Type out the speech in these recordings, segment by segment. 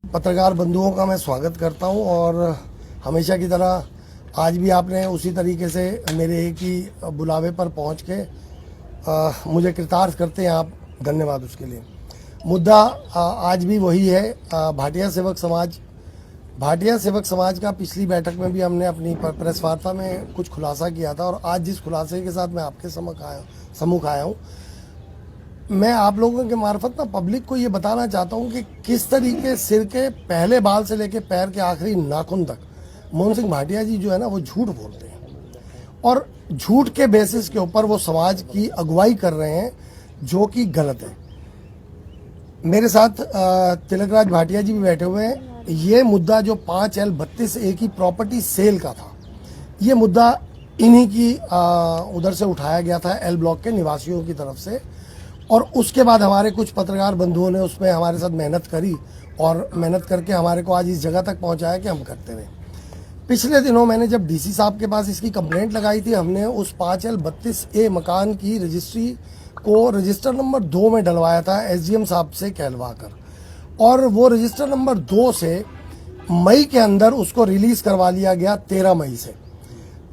पत्रकार बंधुओं का मैं स्वागत करता हूं और हमेशा की तरह आज भी आपने उसी तरीके से मेरे एक ही बुलावे पर पहुंच के मुझे कृतार्थ करते हैं आप, धन्यवाद उसके लिए। मुद्दा आज भी वही है। भाटिया सेवक समाज का पिछली बैठक में भी हमने अपनी प्रेस वार्ता में कुछ खुलासा किया था और आज जिस खुलासे के साथ मैं आपके सम्मुख आया हूँ, मैं आप लोगों के मार्फत ना पब्लिक को ये बताना चाहता हूँ कि किस तरीके सिर के पहले बाल से लेकर पैर के आखिरी नाखून तक मोहन सिंह भाटिया जी जो है ना वो झूठ बोलते हैं और झूठ के बेसिस के ऊपर वो समाज की अगुवाई कर रहे हैं, जो कि गलत है। मेरे साथ तिलकराज भाटिया जी भी बैठे हुए हैं। ये मुद्दा जो 5L32A की प्रॉपर्टी सेल का था, ये मुद्दा इन्हीं की उधर से उठाया गया था, एल ब्लॉक के निवासियों की तरफ से, और उसके बाद हमारे कुछ पत्रकार बंधुओं ने उसमें हमारे साथ मेहनत करी और मेहनत करके हमारे को आज इस जगह तक पहुंचाया कि हम करते रहे। पिछले दिनों मैंने जब डीसी साहब के पास इसकी कंप्लेंट लगाई थी, हमने उस 5L32A मकान की रजिस्ट्री को रजिस्टर नंबर 2 में डलवाया था एसडीएम साहब से कहलवा कर, और वो रजिस्टर नंबर 2 से मई के अंदर उसको रिलीज करवा लिया गया 13 मई से।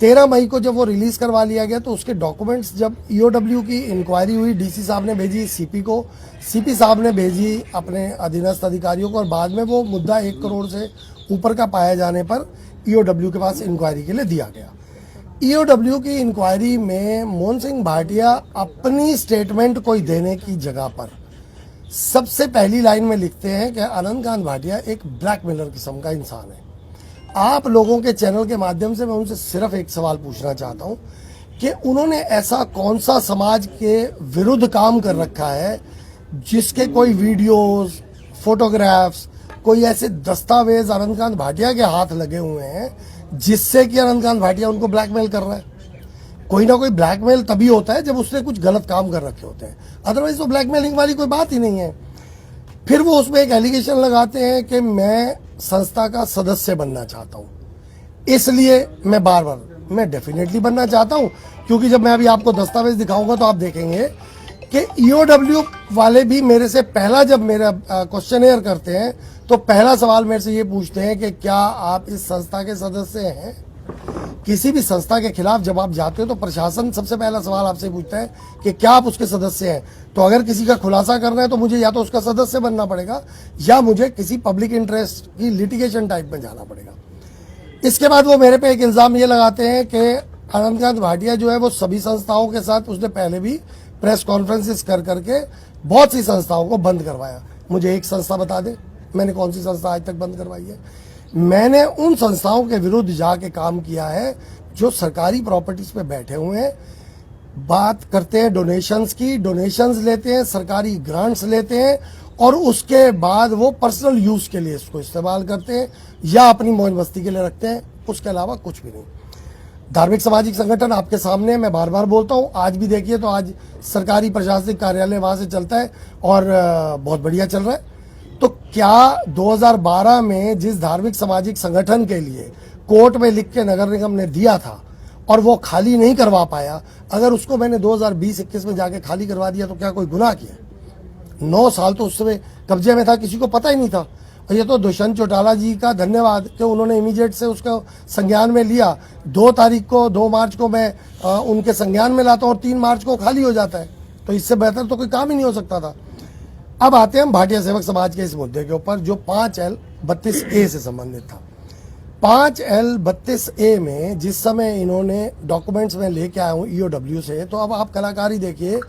13 मई को जब वो रिलीज करवा लिया गया तो उसके डॉक्यूमेंट्स जब ईओडब्ल्यू की इंक्वायरी हुई, डीसी साहब ने भेजी सीपी को, सीपी साहब ने भेजी अपने अधीनस्थ अधिकारियों को, और बाद में वो मुद्दा 1 करोड़ से ऊपर का पाया जाने पर ईओडब्ल्यू के पास इंक्वायरी के लिए दिया गया। ईओडब्ल्यू की इंक्वायरी में मोहन सिंह भाटिया अपनी स्टेटमेंट कोई देने की जगह पर सबसे पहली लाइन में लिखते हैं कि अनंतकांत भाटिया एक ब्लैकमेलर किस्म का इंसान है। आप लोगों के चैनल के माध्यम से मैं उनसे सिर्फ एक सवाल पूछना चाहता हूं कि उन्होंने ऐसा कौन सा समाज के विरुद्ध काम कर रखा है जिसके कोई वीडियोस, फोटोग्राफ्स, कोई ऐसे दस्तावेज अनंतकांत भाटिया के हाथ लगे हुए हैं जिससे कि अनंतकांत भाटिया उनको ब्लैकमेल कर रहा है। कोई ना कोई ब्लैकमेल तभी होता है जब उसने कुछ गलत काम कर रखे होते हैं, अदरवाइज तो ब्लैकमेलिंग वाली कोई बात ही नहीं है। फिर वो उसमें एक एलिगेशन लगाते हैं कि मैं संस्था का सदस्य बनना चाहता हूं, इसलिए मैं डेफिनेटली बनना चाहता हूं, क्योंकि जब मैं अभी आपको दस्तावेज दिखाऊंगा तो आप देखेंगे कि ईओडब्ल्यू वाले भी मेरे से पहला जब मेरा क्वेश्चनेयर करते हैं तो पहला सवाल मेरे से ये पूछते हैं कि क्या आप इस संस्था के सदस्य हैं। किसी भी संस्था के खिलाफ जब आप जाते हो तो प्रशासन सबसे पहला सवाल आपसे पूछता है कि क्या आप उसके सदस्य हैं। तो अगर किसी का खुलासा करना है तो मुझे या तो उसका सदस्य बनना पड़ेगा या मुझे किसी पब्लिक इंटरेस्ट की लिटिगेशन टाइप में जाना पड़ेगा। इसके बाद वो मेरे पे एक इल्जाम ये लगाते हैं कि अनंतकांत भाटिया जो है वो सभी संस्थाओं के साथ उसने पहले भी प्रेस कॉन्फ्रेंसिस कर करके बहुत सी संस्थाओं को बंद करवाया। मुझे एक संस्था बता दे, मैंने कौन सी संस्था आज तक बंद करवाई है। मैंने उन संस्थाओं के विरुद्ध जाके काम किया है जो सरकारी प्रॉपर्टीज पे बैठे हुए हैं, बात करते हैं डोनेशंस की, डोनेशंस लेते हैं, सरकारी ग्रांट्स लेते हैं और उसके बाद वो पर्सनल यूज के लिए इसको इस्तेमाल करते हैं या अपनी मौज मस्ती के लिए रखते हैं, उसके अलावा कुछ भी नहीं। धार्मिक सामाजिक संगठन आपके सामने, मैं बार बार बोलता हूं, आज भी देखिए तो आज सरकारी प्रशासनिक कार्यालय वहां से चलता है और बहुत बढ़िया चल रहा है। तो क्या 2012 में जिस धार्मिक सामाजिक संगठन के लिए कोर्ट में लिख के नगर निगम ने दिया था और वो खाली नहीं करवा पाया, अगर उसको मैंने 2020-21 में जाके खाली करवा दिया तो क्या कोई गुनाह किया? 9 साल तो उस समय कब्जे में था, किसी को पता ही नहीं था। और ये तो दुष्यंत चौटाला जी का धन्यवाद कि उन्होंने इमीडिएट से उसका संज्ञान में लिया। 2 मार्च को मैं उनके संज्ञान में लाता हूँ और 3 मार्च को खाली हो जाता है। तो इससे बेहतर तो कोई काम ही नहीं हो सकता था। अब आते हैं हम भाटिया सेवक समाज के इस मुद्दे के ऊपर जो 5L32A से संबंधित था। 5L32A में जिस समय इन्होंने डॉक्यूमेंट्स में लेके आया हूँ ईओडब्ल्यू से, तो अब आप कलाकारी देखिए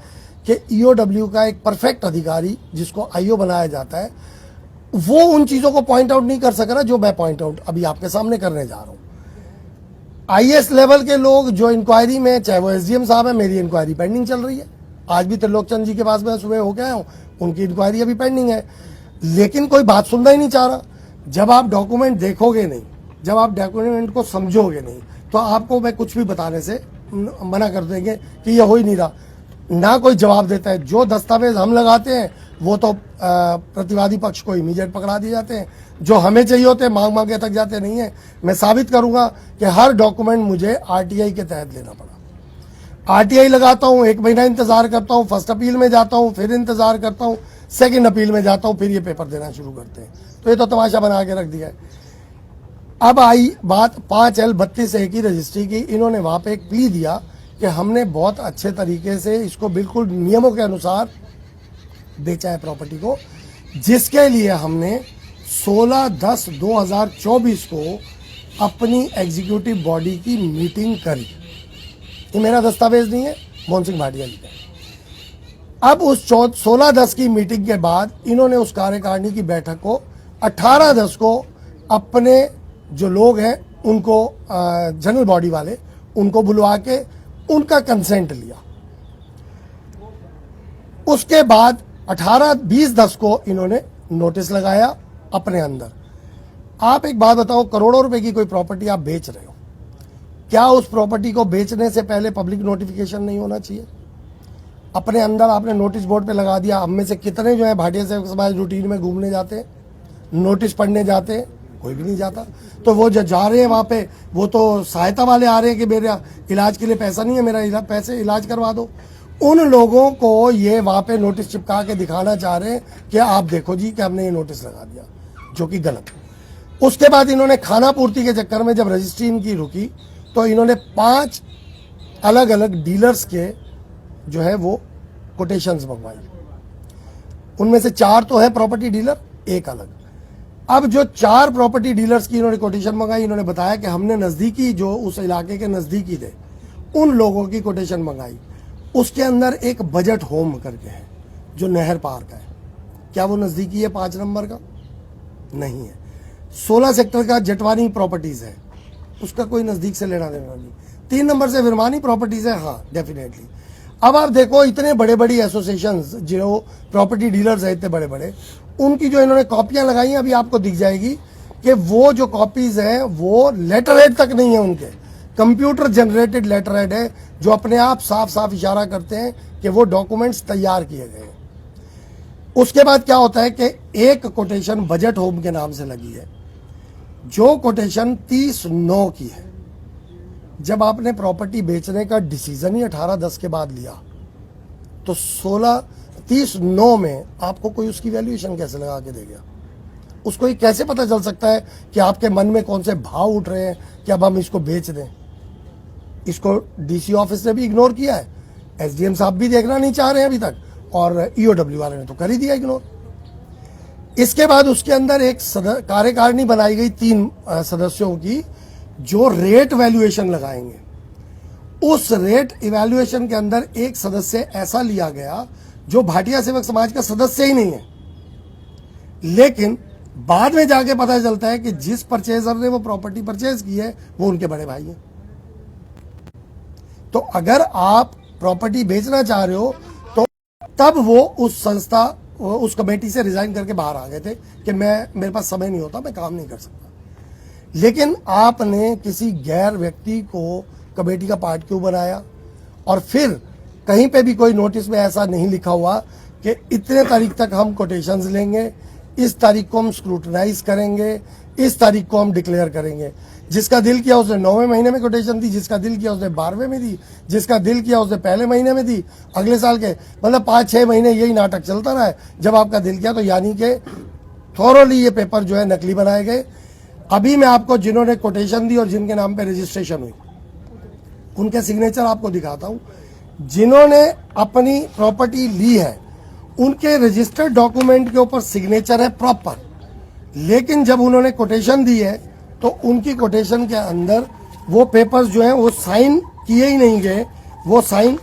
कि ईओडब्ल्यू का एक परफेक्ट अधिकारी जिसको आईओ बनाया जाता है, वो उन चीजों को पॉइंट आउट नहीं कर सक रहा जो मैं पॉइंट आउट अभी आपके सामने करने जा रहा हूं। आईएएस लेवल के लोग जो इंक्वायरी में, चाहे वो एसडीएम साहब है, मेरी इंक्वायरी पेंडिंग चल रही है। आज भी त्रिलोकचंद जी के पास मैं सुबह होके आया हूं, उनकी इंक्वायरी अभी पेंडिंग है, लेकिन कोई बात सुनना ही नहीं चाह रहा। जब आप डॉक्यूमेंट देखोगे नहीं, जब आप डॉक्यूमेंट को समझोगे नहीं, तो आपको मैं कुछ भी बताने से मना कर देंगे कि ये हो ही नहीं रहा। ना कोई जवाब देता है। जो दस्तावेज हम लगाते हैं वो तो प्रतिवादी पक्ष को इमीडिएट पकड़ा दिए जाते हैं, जो हमें चाहिए होते हैं मांग के तक जाते नहीं है। मैं साबित करूंगा कि हर डॉक्यूमेंट मुझे आरटीआई के तहत लेना पड़ा। आरटीआई लगाता हूं, 1 महीना इंतजार करता हूं, फर्स्ट अपील में जाता हूं, फिर इंतजार करता हूं, सेकंड अपील में जाता हूं, फिर ये पेपर देना शुरू करते हैं। तो ये तो तमाशा बना के रख दिया है। अब आई बात 5L32A की रजिस्ट्री की। इन्होंने वहां पे एक प्ली दिया कि हमने बहुत अच्छे तरीके से इसको बिल्कुल नियमों के अनुसार बेचा है प्रॉपर्टी को, जिसके लिए हमने 16/10/2024 को अपनी एग्जीक्यूटिव बॉडी की मीटिंग करी। ये मेरा दस्तावेज नहीं है, मोहन सिंह भाटिया जी का। अब उस 16/10 की मीटिंग के बाद इन्होंने उस कार्यकारिणी की बैठक को 18/10 को अपने जो लोग हैं उनको, जनरल बॉडी वाले, उनको बुलवा के उनका कंसेंट लिया। उसके बाद 18-20-10 को इन्होंने नोटिस लगाया अपने अंदर। आप एक बात बताओ, करोड़ों रुपए की कोई प्रॉपर्टी आप बेच रहे हो, क्या उस प्रॉपर्टी को बेचने से पहले पब्लिक नोटिफिकेशन नहीं होना चाहिए? अपने अंदर आपने नोटिस बोर्ड पे लगा दिया। हम में से कितने जो है भाटिया सेवक समाज रूटीन में घूमने जाते हैं, नोटिस पढ़ने जाते हैं? कोई भी नहीं जाता। तो वो जो जा रहे हैं वहां पे, वो तो सहायता वाले आ रहे हैं कि मेरा इलाज के लिए पैसा नहीं है, मेरा पैसे इलाज करवा दो। उन लोगों को ये वहां पे नोटिस चिपका के दिखाना चाह रहे हैं कि आप देखो जी कि हमने ये नोटिस लगा दिया, जो कि गलत। उसके बाद इन्होंने खाना पूर्ति के चक्कर में जब रजिस्ट्री इनकी रुकी तो इन्होंने 5 अलग अलग डीलर्स के जो है वो कोटेशंस मंगवाई। उनमें से 4 तो है प्रॉपर्टी डीलर, एक अलग। अब जो 4 प्रॉपर्टी डीलर्स की इन्होंने कोटेशन मंगाई, इन्होंने बताया कि हमने नजदीकी, जो उस इलाके के नजदीकी थे, उन लोगों की कोटेशन मंगाई। उसके अंदर एक बजट होम करके है जो नहर पार का है। क्या वो नजदीकी है 5 नंबर का? नहीं है। 16 सेक्टर का जटवानी प्रॉपर्टीज है, उसका कोई नजदीक से लेना देना नहीं। 3 नंबर से विरमानी प्रॉपर्टीज है, हाँ डेफिनेटली। अब आप देखो, इतने बड़े बड़ी एसोसिएशंस जो प्रॉपर्टी डीलर्स है, इतने बड़े बड़े, उनकी जो इन्होंने कॉपियां लगाई हैं, अभी आपको दिख जाएगी कि वो जो कॉपीज हैं वो लेटर हेड तक नहीं है उनके, कंप्यूटर जनरेटेड लेटर हेड है, जो अपने आप साफ साफ इशारा करते हैं कि वो डॉक्यूमेंट्स तैयार किए गए हैं। उसके बाद क्या होता है कि एक कोटेशन बजट होम के नाम से लगी है, जो कोटेशन 30/9 की है। जब आपने प्रॉपर्टी बेचने का डिसीजन ही 18/10 के बाद लिया, तो 30/9 में आपको कोई उसकी वैल्यूएशन कैसे लगा के दे गया? उसको ये कैसे पता चल सकता है कि आपके मन में कौन से भाव उठ रहे हैं कि अब हम इसको बेच दें? इसको डीसी ऑफिस ने भी इग्नोर किया है, एसडीएम साहब भी देखना नहीं चाह रहे हैं अभी तक, और ईओडब्ल्यू वाले ने तो कर ही दिया इग्नोर। इसके बाद उसके अंदर एक कार्यकारिणी बनाई गई 3 सदस्यों की, जो रेट वैल्यूएशन लगाएंगे। उस रेट इवैल्यूएशन के अंदर एक सदस्य ऐसा लिया गया जो भाटिया सेवक समाज का सदस्य ही नहीं है, लेकिन बाद में जाके पता चलता है कि जिस परचेजर ने वो प्रॉपर्टी परचेज की है वो उनके बड़े भाई हैं। तो अगर आप प्रॉपर्टी बेचना चाह रहे हो तो तब वो उस संस्था, उस कमेटी से रिजाइन करके बाहर आ गए थे कि मेरे पास समय नहीं होता, मैं काम नहीं कर सकता। लेकिन आपने किसी गैर व्यक्ति को कमेटी का पार्ट क्यों बनाया? और फिर कहीं पे भी कोई नोटिस में ऐसा नहीं लिखा हुआ कि इतने तारीख तक हम कोटेशंस लेंगे, इस तारीख को हम स्क्रूटनाइज करेंगे, इस तारीख को हम डिक्लेयर करेंगे। जिसका दिल किया उसने 9वें महीने में कोटेशन दी, जिसका दिल किया उसने 12वें में दी, जिसका दिल किया उसने पहले महीने में दी, अगले साल के, मतलब 5-6 महीने यही नाटक चलता रहा है। जब आपका दिल किया तो यानी कि थोरोली ये पेपर जो है नकली बनाए गए। अभी मैं आपको जिन्होंने कोटेशन दी और जिनके नाम पे रजिस्ट्रेशन हुई उनके सिग्नेचर आपको दिखाता हूं। जिन्होंने अपनी प्रॉपर्टी ली है उनके रजिस्टर्ड डॉक्यूमेंट के ऊपर सिग्नेचर है प्रॉपर, लेकिन जब उन्होंने कोटेशन दी है तो उनकी कोटेशन के अंदर वो पेपर्स जो हैं वो साइन किए ही नहीं गए। वो साइन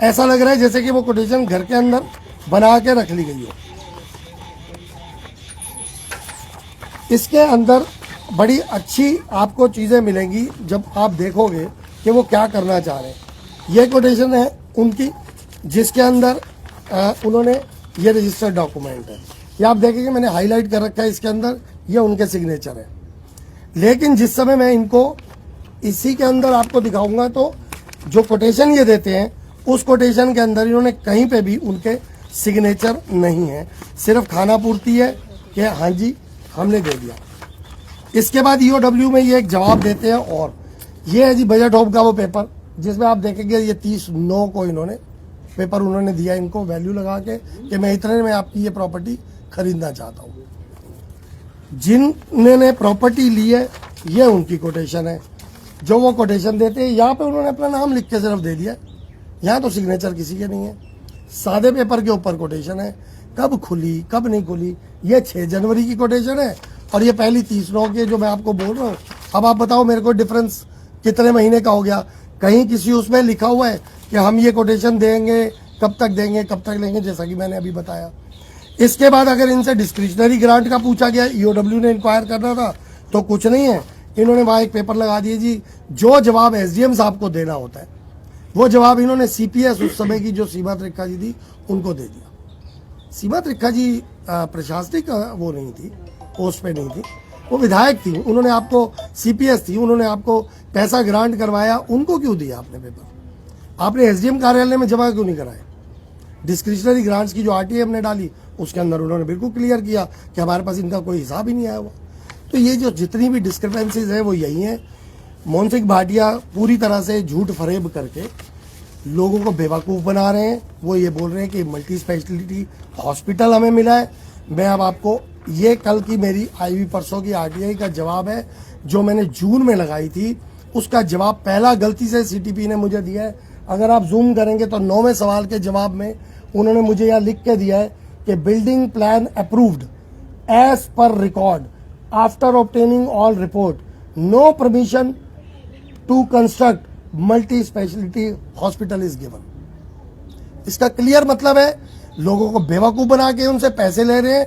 ऐसा लग रहा है जैसे कि वो कोटेशन घर के अंदर बना के रख ली गई हो। इसके अंदर बड़ी अच्छी आपको चीजें मिलेंगी जब आप देखोगे कि वो क्या करना चाह रहे हैं। ये कोटेशन है उनकी, जिसके अंदर उन्होंने ये रजिस्टर्ड डॉक्यूमेंट है, ये आप देखेंगे मैंने हाईलाइट कर रखा है इसके अंदर, ये उनके सिग्नेचर है। लेकिन जिस समय मैं इनको इसी के अंदर आपको दिखाऊंगा तो जो कोटेशन ये देते हैं उस कोटेशन के अंदर इन्होंने कहीं पे भी उनके सिग्नेचर नहीं है, सिर्फ खाना पूर्ति है कि हाँ जी हमने दे दिया। इसके बाद ईओडब्ल्यू में ये एक जवाब देते हैं, और ये है जी बजट होम का वो पेपर जिसमें आप देखेंगे ये 30/9 को इन्होंने पेपर उन्होंने दिया इनको वैल्यू लगा के कि मैं इतने में आपकी ये प्रॉपर्टी खरीदना चाहता हूँ। जिन्होंने प्रॉपर्टी ली है ये उनकी कोटेशन है, जो वो कोटेशन देते हैं। यहाँ पे उन्होंने अपना नाम लिख के सिर्फ दे दिया, यहाँ तो सिग्नेचर किसी के नहीं है, सादे पेपर के ऊपर कोटेशन है। कब खुली कब नहीं खुली, ये 6 जनवरी की कोटेशन है और ये पहली 30/9 की जो मैं आपको बोल रहा हूँ। अब आप बताओ मेरे को डिफरेंस कितने महीने का हो गया। कहीं किसी उसमें लिखा हुआ है कि हम ये कोटेशन देंगे, कब तक देंगे, कब तक लेंगे, जैसा कि मैंने अभी बताया। इसके बाद अगर इनसे डिस्क्रिशनरी ग्रांट का पूछा गया, ईओडब्ल्यू ने इंक्वायर करना था, तो कुछ नहीं है। इन्होंने वहां एक पेपर लगा दिए जी, जो जवाब एसडीएम साहब को देना होता है वो जवाब इन्होंने सीपीएस उस समय की जो सीमा त्रिखा जी थी उनको दे दिया। सीमा त्रिखा जी प्रशासनिक वो नहीं थी, पोस्ट पे नहीं थी, वो विधायक थी। उन्होंने आपको सीपीएस थी, उन्होंने आपको पैसा ग्रांट करवाया, उनको क्यों दिया आपने पेपर? आपने एसडीएम कार्यालय में जमा क्यों नहीं कराए? डिस्क्रिशनरी ग्रांट्स की जो आरटीए हमने डाली उसके अंदर उन्होंने बिल्कुल क्लियर किया कि हमारे पास इनका कोई हिसाब ही नहीं आया हुआ। तो ये जो जितनी भी डिस्क्रिपेंसीज है वो यही है। मोहन सिंह भाटिया पूरी तरह से झूठ फरेब करके लोगों को बेवकूफ़ बना रहे हैं। वो ये बोल रहे हैं कि मल्टी स्पेशलिटी हॉस्पिटल हमें मिला है। मैं अब आपको ये कल की मेरी आई हुई परसों की आरटीआई का जवाब है जो मैंने जून में लगाई थी, उसका जवाब पहला गलती से सीटीपी ने मुझे दिया है। अगर आप जूम करेंगे तो 9वें सवाल के जवाब में उन्होंने मुझे यहाँ लिख के दिया है कि building plan approved as per record after obtaining all report, no permission to construct multi speciality hospital is given. इसका क्लियर मतलब है लोगों को बेवकूफ बना के उनसे पैसे ले रहे हैं।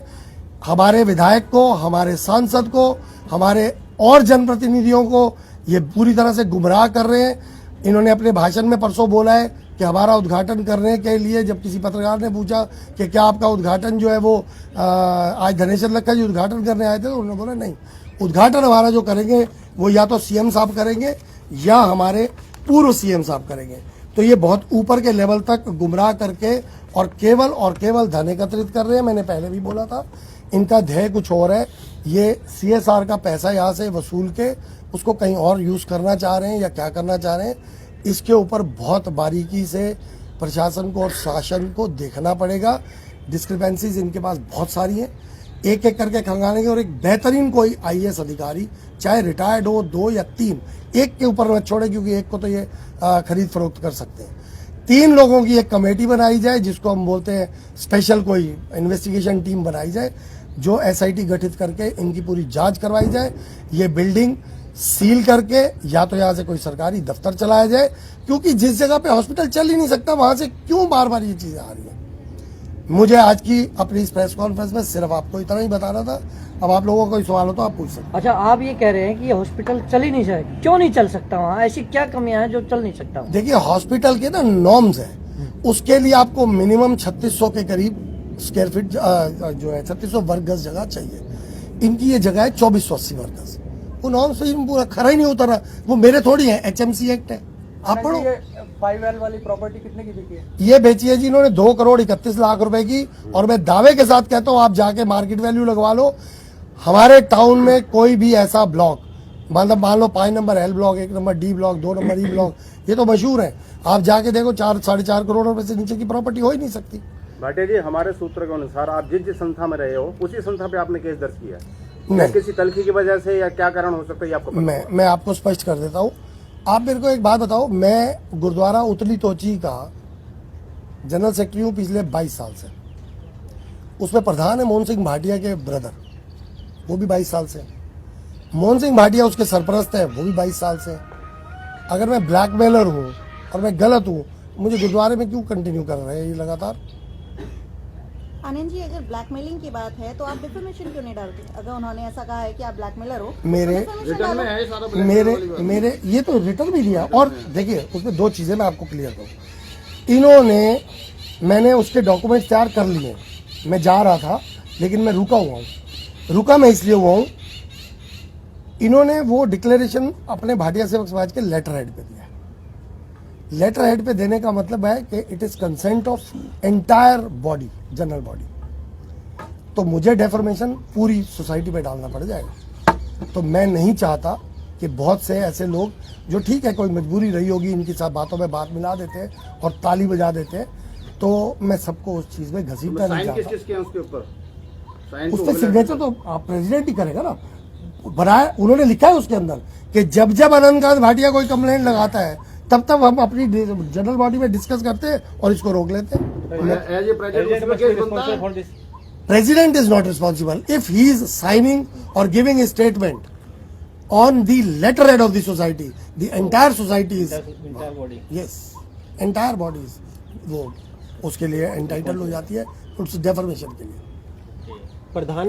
हमारे विधायक को, हमारे सांसद को, हमारे और जनप्रतिनिधियों को ये पूरी तरह से गुमराह कर रहे हैं। इन्होंने अपने भाषण में परसों बोला है कि हमारा उद्घाटन करने के लिए, जब किसी पत्रकार ने पूछा कि क्या आपका उद्घाटन जो है वो आज धनेश्वर लक्खा जी उद्घाटन करने आए थे, तो उन्होंने बोला नहीं, उद्घाटन हमारा जो करेंगे वो या तो सीएम साहब करेंगे या हमारे पूर्व सीएम साहब करेंगे। तो ये बहुत ऊपर के लेवल तक गुमराह करके और केवल धन एकत्रित कर रहे हैं। मैंने पहले भी बोला था इनका ध्येय कुछ और है। ये सीएसआर का पैसा यहाँ से वसूल के उसको कहीं और यूज करना चाह रहे हैं या क्या करना चाह रहे हैं, इसके ऊपर बहुत बारीकी से प्रशासन को और शासन को देखना पड़ेगा। डिस्क्रिपेंसीज इनके पास बहुत सारी हैं, एक एक करके खंगालेंगे और एक बेहतरीन कोई आईएएस अधिकारी, चाहे रिटायर्ड हो, 2 या 3, एक के ऊपर मत छोड़े, क्योंकि एक को तो ये खरीद फरोख्त कर सकते हैं। 3 लोगों की एक कमेटी बनाई जाए जिसको हम बोलते हैं स्पेशल कोई इन्वेस्टिगेशन टीम बनाई जाए, जो एसआईटी गठित करके इनकी पूरी जांच करवाई जाए। ये बिल्डिंग सील करके या तो यहाँ से कोई सरकारी दफ्तर चलाया जाए, क्योंकि जिस जगह पे हॉस्पिटल चल ही नहीं सकता वहां से क्यों बार बार ये चीजें आ रही है। मुझे आज की अपनी इस प्रेस कॉन्फ्रेंस में सिर्फ आपको इतना ही बताना था। अब आप लोगों को कोई सवाल हो तो आप पूछ सकते हैं। अच्छा, आप ये कह रहे हैं कि ये हॉस्पिटल चल ही नहीं सकता, क्यों नहीं चल सकता? वहाँ ऐसी क्या कमियां हैं जो चल नहीं सकता? देखिए, हॉस्पिटल के ना नॉर्म्स है, उसके लिए आपको मिनिमम 3600 के करीब स्क्वायर फीट जो है 3600 वर्ग गज जगह चाहिए। इनकी ये जगह है 2480 वर्ग गज। वो नॉर्म्स पूरा खरा ही नहीं उतरा। वो मेरे थोड़ी है, एचएमसी एक्ट है, आप पढ़ो। 5L वाली प्रॉपर्टी कितने की बिकी है? ये बेची है जी इन्होंने 2 करोड़ 31 लाख रुपए की। और मैं दावे के साथ कहता हूं, आप जाके मार्केट वैल्यू लगवा लो। हमारे टाउन में कोई भी ऐसा ब्लॉक, मतलब मान लो 5 number L block, 1 number D block, 2 number E block, ये तो मशहूर है। आप जाके देखो 4-4.5 करोड़ रुपए से नीचे की प्रॉपर्टी हो ही नहीं सकती। भाटिया जी, हमारे सूत्र के अनुसार आप जिस संस्था में रहे हो उसी संस्था पे आपने केस दर्ज किया है? नहीं, किसी तलखी की वजह से या क्या कारण हो सकता है आपको? मैं आपको स्पष्ट कर देता हूँ। आप मेरे को एक बात बताओ, मैं गुरुद्वारा उतली तोची का जनरल सेक्रेटरी हूँ पिछले 22 साल से। उसमें प्रधान है मोहन सिंह भाटिया के ब्रदर, वो भी 22 साल से। मोहन सिंह भाटिया उसके सरपरस्त है, वो भी 22 साल से। अगर मैं ब्लैकमेलर हूँ और मैं गलत हूँ, मुझे गुरुद्वारे में क्यों कंटिन्यू कर रहे हैं ये लगातार? आनंद जी, अगर ब्लैकमेलिंग की बात है तो आप डिफेमेशन क्यों नहीं डालते? अगर उन्होंने ऐसा कहा है कि आप ब्लैकमेलर हो, मेरे ये तो रिटर्न भी दिया। और देखिए, उसमें 2 चीजें मैं आपको क्लियर करूँ। इन्होंने, मैंने उसके डॉक्यूमेंट तैयार कर लिए, मैं जा रहा था लेकिन मैं रुका हुआ हूँ। रुका मैं इसलिए हुआ हूँ, इन्होंने वो डिक्लेरेशन अपने भाटिया सेवक समाज के लेटर हेड पे दिया। लेटर हेड पे देने का मतलब है कि it is consent of entire body, general body. तो मुझे डेफर्मेशन पूरी सोसाइटी पे डालना पड़ जाएगा। तो मैं नहीं चाहता कि बहुत से ऐसे लोग, जो ठीक है कोई मजबूरी रही होगी, इनकी साथ बातों में बात मिला देते हैं और ताली बजा देते हैं, तो मैं सबको उस चीज में घसीटना नहीं चाहता। किसके हैं उसके ऊपर? उस पर सिग्नेचर तो आप प्रेसिडेंट ही करेगा ना। बनाया उन्होंने, लिखा है उसके अंदर कि जब जब अनंतकांत भाटिया कोई कंप्लेंट लगाता है तब तब हम अपनी जनरल बॉडी में डिस्कस करते हैं और इसको रोक लेते हैं। President is not responsible if he is signing or giving a statement on the letterhead of the society. The entire society is yes, entire body is वो उसके लिए एंटाइटल हो जाती है उस डेफर्मेशन के लिए। प्रधान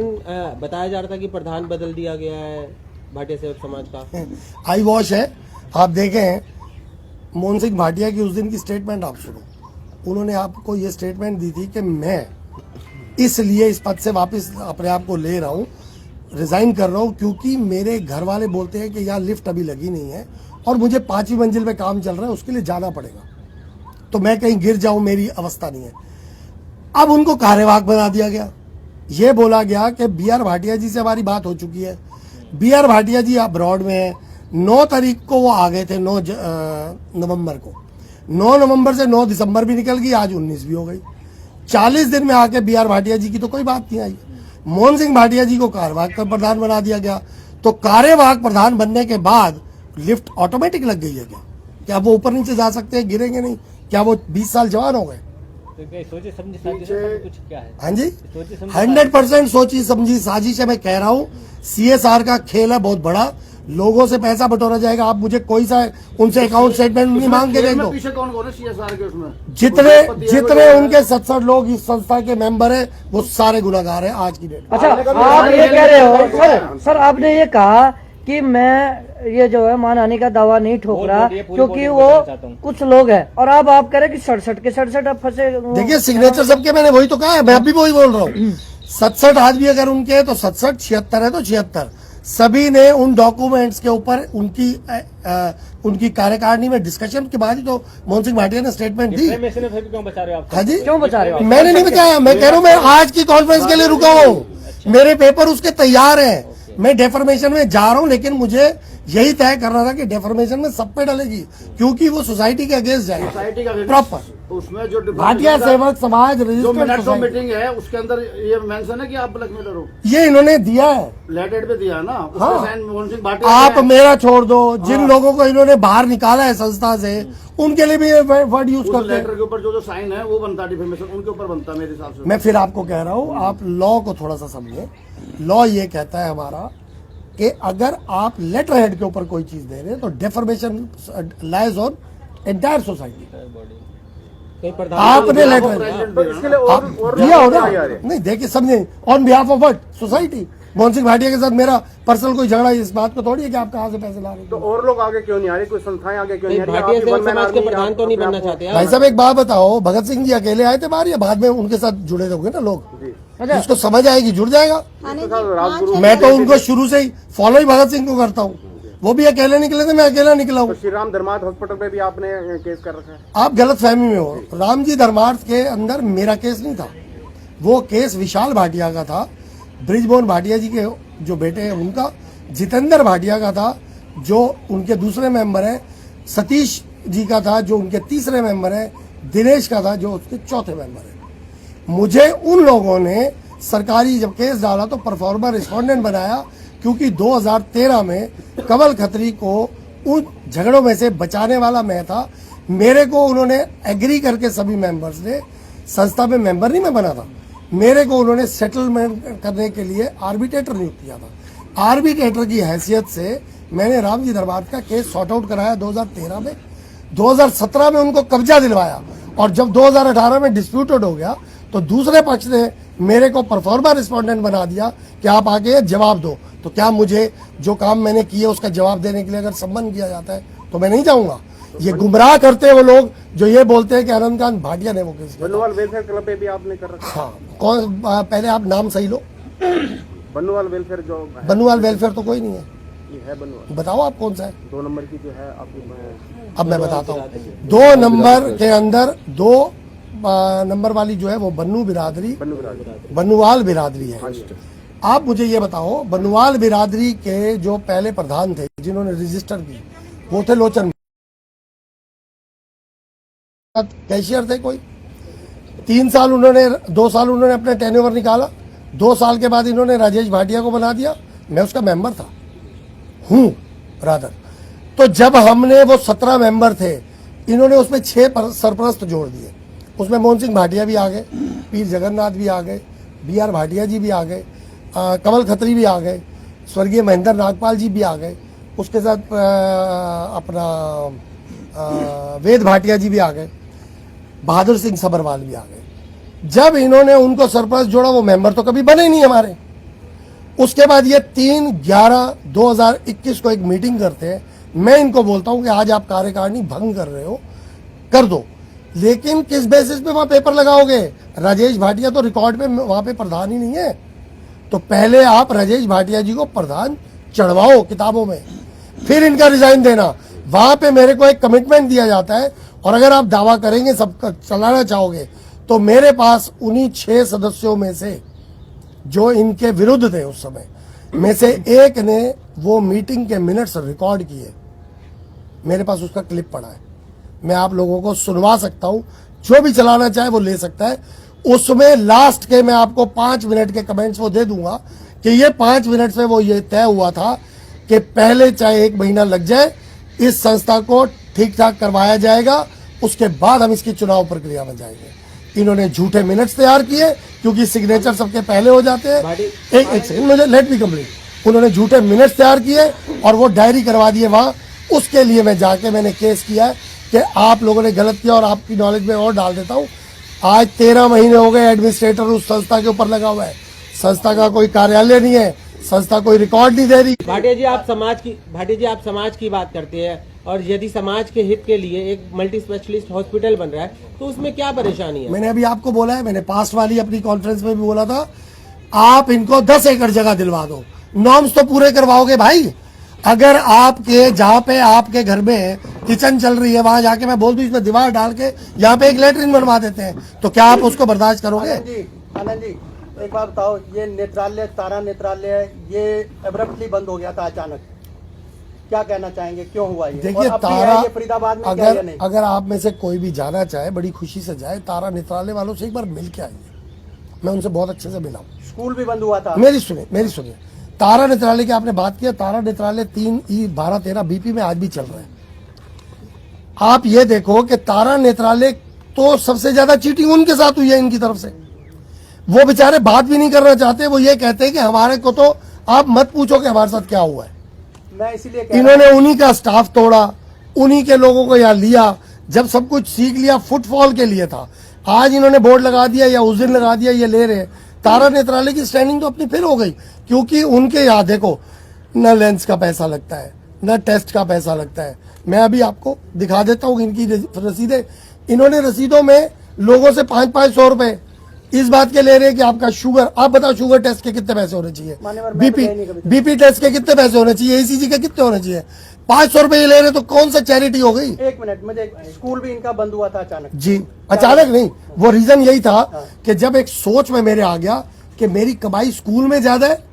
बताया जा रहा था कि प्रधान बदल दिया गया है भाटिया सेवक समाज का। आई वॉश है, आप देखें मोहन सिंह भाटिया की उस दिन की स्टेटमेंट आप सुनो। उन्होंने आपको ये स्टेटमेंट दी थी कि मैं इसलिए इस पद से वापस अपने आप को ले रहा हूँ, रिजाइन कर रहा हूँ क्योंकि मेरे घर वाले बोलते हैं कि यहाँ लिफ्ट अभी लगी नहीं है और मुझे 5वीं मंजिल पे काम चल रहा है, उसके लिए जाना पड़ेगा, तो मैं कहीं गिर जाऊं, मेरी अवस्था नहीं है। अब उनको कार्यवाहक बना दिया गया। ये बोला गया कि बी.आर. भाटिया जी से हमारी बात हो चुकी है। बी.आर. भाटिया जी अब्रॉड में है। 9 तारीख को वो आ गए थे, 9 नवंबर को। 9 नवंबर से 9 दिसंबर भी निकल गई, आज 19 भी हो गई। 40 दिन में आके बी.आर. भाटिया जी की तो कोई बात नहीं आई। मोहन सिंह भाटिया जी को कार्यवाहक प्रधान बना दिया गया। तो कार्यवाहक प्रधान बनने के बाद लिफ्ट ऑटोमेटिक लग गई है क्या? क्या वो ऊपर नीचे जा सकते हैं, गिरेंगे नहीं? क्या वो 20 साल जवान हो गए? सोची समझी साजिश है कुछ क्या है? हाँ जी, 100% सोची समझी साजिश है। मैं कह रहा हूँ CSR का खेल है बहुत बड़ा, लोगों से पैसा बटोरा जाएगा। आप मुझे कोई सा उनसे अकाउंट स्टेटमेंट नहीं मांग के देंगे। पीछे कौन कौन है CSR के उसमें? जितने उनके 67 लोग इस संस्था के मेंबर है वो सारे गुनाहगार हैं आज की डेट। अच्छा, आप ये कह रहे हो सर, आपने ये कहा कि मैं ये जो है मानहानि का दावा नहीं ठोक रहा क्योंकि वो कुछ लोग हैं, और अब आप कह रहे हैं कि 67 के 67 अब फंसे। देखिए सिग्नेचर सबके, मैंने वही तो कहा है, मैं अभी वही बोल रहा हूँ। 67 आज भी अगर उनके है तो 67, 76 है तो 76। सभी ने उन डॉक्यूमेंट्स के ऊपर उनकी कार्यकारिणी में डिस्कशन के बाद ही तो मोहन सिंह भाटिया ने स्टेटमेंट दी। क्यों बचा रहे हो आप? हाँ जी, क्यों बचा रहे हो? मैंने नहीं बताया, मैं कह रहा हूँ मैं आज की कॉन्फ्रेंस के लिए रुका हुआ हूँ। मेरे पेपर उसके तैयार हैं। मैं डेफर्मेशन में जा रहा हूँ, लेकिन मुझे यही तय करना था कि डेफर्मेशन में सब पे डलेगी क्योंकि वो सोसाइटी के अगेंस्ट जाएगी प्रॉपर। उसमें जो भाटिया सेवक समाज रजिस्टर्ड मीटिंग है उसके अंदर ये मेंशन है कि आप ब्लैकमेलर हो। ये इन्होंने दिया है, लेटर पे दिया ना, हाँ। साइन मोहन सिंह भाटिया। आप मेरा छोड़ दो, जिन लोगों को इन्होंने बाहर निकाला है संस्था से उनके लिए भी ये वर्ड यूज करते हैं। लेटर के ऊपर जो साइन है वो बनता है, डिफेमेशन उनके ऊपर बनता है मेरे हिसाब से। मैं फिर आपको कह रहा हूँ, आप लॉ को थोड़ा सा समझे। लॉ ये कहता है हमारा कि अगर आप लेटर हेड के ऊपर कोई चीज दे रहे हैं तो डेफर्मेशन लाइज ऑन एंटायर सोसाइटी। आपने लेटर दिया हो ना? नहीं, देखिए समझे, on behalf of what? Society. Mohan Singh Bhatia के साथ मेरा पर्सनल कोई झगड़ा इस बात को थोड़ी है कि आप कहाँ से पैसे ला रहे हैं। तो और लोग आगे क्यों नहीं आ रहे? कोई संस्थाएं आगे क्यों नहीं आ रही? भाटिया सेवक समाज के प्रधान तो नहीं बनना चाहते? भाई साहब एक बात बताओ, भगत सिंह जी अकेले आए थे बाहर या बाद में उनके साथ जुड़े होंगे ना लोग? जिसको समझ आएगी जुड़ जाएगा। मैं तो उनको शुरू से ही फॉलो ही भगत सिंह को करता हूँ। वो भी अकेले निकले थे, मैं अकेला निकला हूँ। श्री राम धर्मार्थ हॉस्पिटल पे भी आपने केस कर रखा है। आप गलत फहमी में हो। राम जी धर्मार्थ के अंदर मेरा केस नहीं था, वो केस विशाल भाटिया का था, ब्रिजमोहन भाटिया जी के जो बेटे हैं उनका, जितेंद्र भाटिया का था जो उनके दूसरे मेंबर हैं, सतीश जी का था जो उनके तीसरे मेंबर हैं, दिनेश का था जो उसके चौथे मेंबर है। मुझे उन लोगों ने सरकारी जब केस डाला तो परफॉर्मर रिस्पोंडेंट बनाया क्योंकि 2013 में कमल खत्री को उन झगड़ों में से बचाने वाला मैं था। मेरे को उन्होंने एग्री करके सभी मेंबर्स ने, संस्था में मेंबर नहीं मैं बना था, मेरे को उन्होंने सेटलमेंट करने के लिए आर्बिट्रेटर नियुक्त किया था। आर्बिट्रेटर की हैसियत से मैंने राम जी धर्मार्थ का केस सॉर्ट आउट कराया 2013 में। 2017 में उनको कब्जा दिलवाया और जब 2018 में डिस्प्यूटेड हो गया तो दूसरे पक्ष ने मेरे को परफॉर्मर रिस्पोंडेंट बना दिया कि आप आगे जवाब दो। तो क्या मुझे जो काम मैंने किया उसका जवाब देने के लिए अगर सम्मान किया जाता है तो मैं नहीं जाऊंगा? ये गुमराह करते हैं वो लोग जो ये बोलते हैं कि अनंतकांत भाटिया ने वो केस किया। बन्नूवाल वेलफेयर क्लब पे भी आपने कर रखा? हाँ, कौन? पहले आप नाम सही लो। बन्नूवाल वेलफेयर जो है? बन्नूवाल वेलफेयर तो कोई नहीं है। ये है बन्नूवाल। बताओ आप कौन सा है? 2 नंबर की जो है आपकी। अब मैं बताता हूँ। 2 नंबर के अंदर 2 नंबर वाली जो है वो बन्नूवाल बिरादरी है। आप मुझे ये बताओ, बन्नूवाल बिरादरी के जो पहले प्रधान थे जिन्होंने रजिस्टर की, वो थे लोचन, कैशियर थे कोई। 3 साल उन्होंने, 2 साल उन्होंने अपने टेन्योवर निकाला, 2 साल के बाद इन्होंने राजेश भाटिया को बना दिया, मैं उसका मेंबर था, हूं रादर। तो जब हमने वो 17 मेंबर थे, इन्होंने उसमें 6 सरपरस्त जोड़ दिए। उसमें मोहन सिंह भाटिया भी आ गए, पीर जगन्नाथ भी आ गए, BR भाटिया जी भी आ गए, कमल खत्री भी आ गए, स्वर्गीय महेंद्र नागपाल जी भी आ गए, उसके साथ अपना वेद भाटिया जी भी आ गए, बहादुर सिंह सबरवाल भी आ गए। जब इन्होंने उनको सरपरस्त जोड़ा, वो मेंबर तो कभी बने नहीं हमारे। उसके बाद ये 3/11/2021 को एक मीटिंग करते हैं। मैं इनको बोलता हूं कि आज आप कार्यकारिणी भंग कर रहे हो, कर दो, लेकिन किस बेसिस पे वहां पेपर लगाओगे? राजेश भाटिया तो रिकॉर्ड पे वहां पे प्रधान ही नहीं है, तो पहले आप राजेश भाटिया जी को प्रधान चढ़वाओ किताबों में, फिर इनका रिजाइन देना। वहां पे मेरे को एक कमिटमेंट दिया जाता है, और अगर आप दावा करेंगे सबका चलाना चाहोगे, तो मेरे पास उन्हीं 6 सदस्यों में से जो इनके विरुद्ध थे उस समय में से एक ने वो मीटिंग के मिनट्स रिकॉर्ड किए, मेरे पास उसका क्लिप पड़ा है, मैं आप लोगों को सुनवा सकता हूं, जो भी चलाना चाहे वो ले सकता है। उसमें लास्ट के मैं आपको 5 मिनट के कमेंट्स वो दे दूंगा कि ये 5 मिनट में वो ये तय हुआ था कि पहले चाहे 1 महीना लग जाए, इस संस्था को ठीक ठाक करवाया जाएगा, उसके बाद हम इसकी चुनाव प्रक्रिया में जाएंगे। इन्होंने झूठे मिनट्स तैयार किए, क्योंकि सिग्नेचर सबके पहले हो जाते हैं। एक सेकंड, मुझे लेट मी कंप्लीट। उन्होंने झूठे मिनट्स तैयार किए और वो डायरी करवा दिए वहां। उसके लिए मैं जाके मैंने केस किया कि आप लोगों ने गलत किया, और आपकी नॉलेज में और डाल देता हूं, आज 13 महीने हो गए एडमिनिस्ट्रेटर उस संस्था के ऊपर लगा हुआ है। संस्था का कोई कार्यालय नहीं है, संस्था कोई रिकॉर्ड नहीं दे रही। भाटिया जी आप समाज की बात करते हैं, और यदि समाज के हित के लिए एक मल्टी स्पेशलिस्ट हॉस्पिटल बन रहा है, तो उसमें क्या परेशानी है? मैंने अभी आपको बोला है, मैंने पास वाली अपनी कॉन्फ्रेंस में भी बोला था, आप इनको 10 एकड़ जगह दिलवा दो, नॉर्म्स तो पूरे करवाओगे भाई। अगर आपके जहां पे आपके घर में किचन चल रही है, वहां जाके मैं बोल दूं इसमें दीवार डाल के यहाँ पे एक लेटरिन बनवा देते हैं, तो क्या आप उसको बर्दाश्त करोगे? आनंद जी एक बात बताओ, ये नेत्रालय, तारा नेत्रालय, ये एब्रप्टली बंद हो गया था अचानक, क्या कहना चाहेंगे, क्यों हुआ ये? देखिए, और तारा ये फरीदाबाद में क्या है या नहीं? अगर आप में से कोई भी जाना चाहे, बड़ी खुशी से जाए, तारा नेत्रालय वालों से एक बार मिल के आइए, मैं उनसे बहुत अच्छे से मिला हूं। स्कूल भी बंद हुआ था। मेरी सुनिए, तारा नेत्रालय की आपने बात किया, तारा नेत्रालय 3E1213 BP में आज भी चल रहा है। आप ये देखो कि तारा नेत्रालय तो सबसे ज्यादा चीटिंग उनके साथ हुई है इनकी तरफ से। वो बेचारे बात भी नहीं करना चाहते, वो ये कहते हैं कि हमारे को तो आप मत पूछो कि हमारे साथ क्या हुआ है। मैं इसीलिए इन्होंने उन्हीं का स्टाफ तोड़ा, उन्हीं के लोगों को यहाँ लिया, जब सब कुछ सीख लिया, फुटफॉल के लिए था। आज इन्होंने बोर्ड लगा दिया या उस दिन लगा दिया, ये ले रहे। तारा नेत्रालय की स्टैंडिंग तो अपनी फिर हो गई, क्योंकि उनके यहाँ देखो न लेंस का पैसा लगता है, न टेस्ट का पैसा लगता है। मैं अभी आपको दिखा देता हूँ इनकी रसीदें। इन्होंने रसीदों में लोगों से 500-500 रुपए इस बात के ले रहे हैं कि आपका शुगर, आप बताओ शुगर टेस्ट के कितने पैसे होने चाहिए, बीपी टेस्ट के कितने पैसे होने चाहिए, ECG के कितने होने चाहिए, 500 रुपए ये ले रहे, तो कौन सा चैरिटी हो गई? एक मिनट, मुझे स्कूल भी इनका बंद हुआ था अचानक। जी, अचानक नहीं, वो रीजन यही था कि जब एक सोच में मेरे आ गया कि मेरी कमाई स्कूल में ज्यादा है,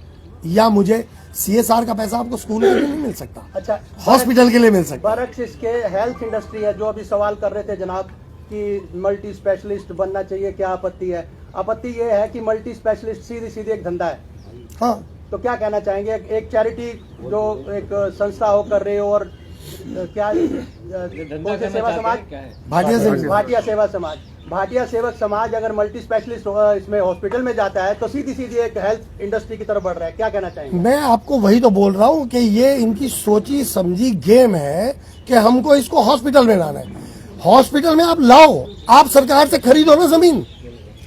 या मुझे CSR का पैसा आपको स्कूल के लिए नहीं मिल सकता, अच्छा हॉस्पिटल के लिए मिल सकता। बरक्स इसके हेल्थ इंडस्ट्री है, जो अभी सवाल कर रहे थे जनाब कि मल्टी स्पेशलिस्ट बनना चाहिए, क्या आपत्ति है? आपत्ति ये है कि मल्टी स्पेशलिस्ट सीधी एक धंधा है। हाँ, तो क्या कहना चाहेंगे, एक चैरिटी जो एक संस्था हो कर रहे हो, और क्या कौन से सेवा समाज, भाटिया सेवक समाज अगर मल्टी स्पेशलिस्ट इसमें हॉस्पिटल में जाता है, तो सीधी एक हेल्थ इंडस्ट्री की तरफ बढ़ रहा है, क्या कहना चाहेंगे? मैं आपको वही तो बोल रहा हूँ कि ये इनकी सोची समझी गेम है कि हमको इसको हॉस्पिटल में लाना है। हॉस्पिटल में आप लाओ, आप सरकार से खरीदो ना जमीन,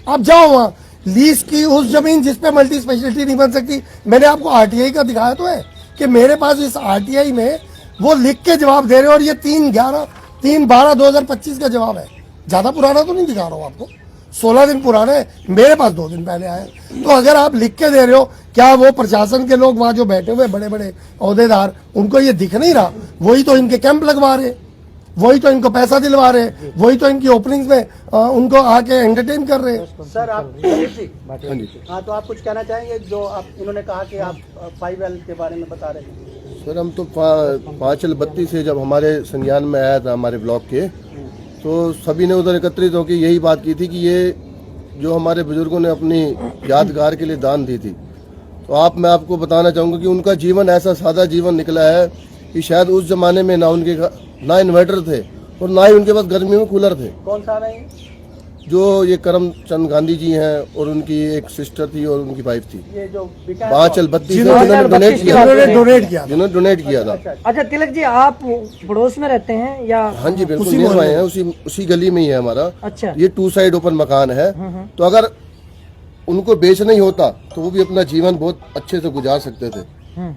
आप जाओ वहां लीज की उस जमीन जिसपे मल्टी स्पेशलिटी नहीं बन सकती। मैंने आपको RTI का दिखाया तो है कि मेरे पास इस RTI में वो लिख के जवाब दे रहे हो, और ये 3/12/2025 का जवाब है। ज्यादा पुराना तो नहीं दिखा रहा हूँ आपको, 16 दिन पुराना है, मेरे पास 2 दिन पहले आया। तो अगर आप लिख के दे रहे हो, क्या वो प्रशासन के लोग वहां जो बैठे हुए बड़े बड़े ओहदेदार, उनको ये दिख नहीं रहा? वही तो इनके कैंप लगवा रहे, वही तो इनको पैसा दिलवा रहे, वही तो इनकी ओपनिंग्स में उनको आके एंटरटेन कर रहे हैं। सर आप हाँ, तो आप कुछ कहना चाहेंगे? जो आप इन्होंने कहा कि आप 5L के बारे में बता रहे हैं। सर हम तो 5L32 से जब हमारे संज्ञान में आया था हमारे ब्लॉक के, तो सभी ने उधर एकत्रित होकर यही बात की थी कि ये जो हमारे बुजुर्गों ने अपनी यादगार के लिए दान दी थी, तो मैं आपको बताना चाहूँगा कि उनका जीवन ऐसा सादा जीवन निकला है कि शायद उस जमाने में ना इन्वर्टर थे और ना ही उनके पास गर्मी में कूलर थे। कौन सा नहीं? जो ये करमचंद गांधी जी हैं और उनकी एक सिस्टर थी और उनकी वाइफ थी, ये जो विकास बांचल बत्ती से जिन्होंने जिन्होंने डोनेट किया जिन्होंने डोनेट किया था। अच्छा तिलक जी, आप पड़ोस में रहते हैं या? हाँ जी बिल्कुल, उसी नियर मोहल्ले हैं, उसी गली में ही है हमारा। अच्छा। ये 2 साइड ओपन मकान है, तो अगर उनको बेचना ही होता तो वो भी अपना जीवन बहुत अच्छे से गुजार सकते थे।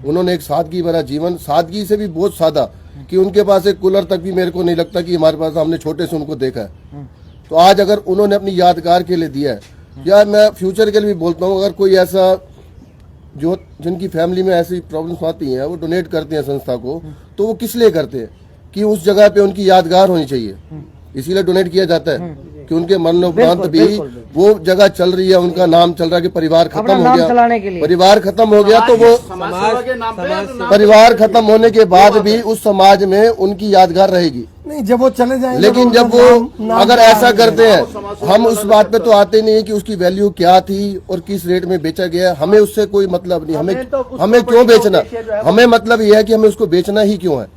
उन्होंने एक सादगी भरा जीवन, सादगी से भी बहुत सादा, कि उनके पास एक कूलर तक भी मेरे को नहीं लगता कि हमारे पास, हमने छोटे से उनको देखा है। तो आज अगर उन्होंने अपनी यादगार के लिए दिया है, या मैं फ्यूचर के लिए भी बोलता हूँ, अगर कोई ऐसा जो जिनकी फैमिली में ऐसी प्रॉब्लम्स आती हैं वो डोनेट करते हैं संस्था को, तो वो किस लिए करते हैं कि उस जगह पे उनकी यादगार होनी चाहिए, इसीलिए डोनेट किया जाता है कि उनके मरणोपरांत भी वो जगह चल रही है, उनका नाम चल रहा है कि परिवार खत्म हो गया, परिवार खत्म हो गया तो वो परिवार खत्म होने के बाद भी उस समाज में उनकी यादगार रहेगी। नहीं, जब वो चले जाएंगे, लेकिन जब वो अगर ऐसा करते हैं, हम उस बात पे तो आते नहीं है कि उसकी वैल्यू क्या थी और किस रेट में बेचा गया, हमें उससे कोई मतलब नहीं। हमें क्यों बेचना, हमें मतलब ये है कि हमें उसको बेचना ही क्यों है।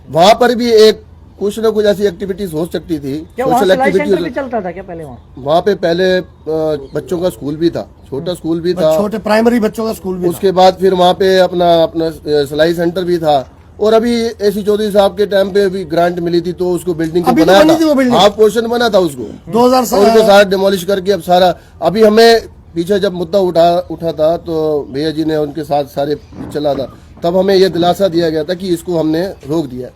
वहाँ पर भी एक कुछ न कुछ ऐसी एक्टिविटीज हो सकती थी, सोशल एक्टिविटीज चलता था क्या पहले? वहाँ पे पहले बच्चों का स्कूल भी था, छोटा स्कूल भी था, छोटे प्राइमरी बच्चों का स्कूल भी उसके बाद फिर वहाँ पे अपना सिलाई सेंटर भी था। और अभी AC चौधरी साहब के टाइम पे भी ग्रांट मिली थी, तो उसको बिल्डिंग को बनाया था, हाफ पोर्शन बना था उसको, 2000 उनको सारा डिमोलिश करके अब सारा, अभी हमें पीछे जब मुद्दा उठा था तो भैया जी ने उनके साथ सारे चला था, तब हमें यह दिलासा दिया गया था कि इसको हमने रोक दिया,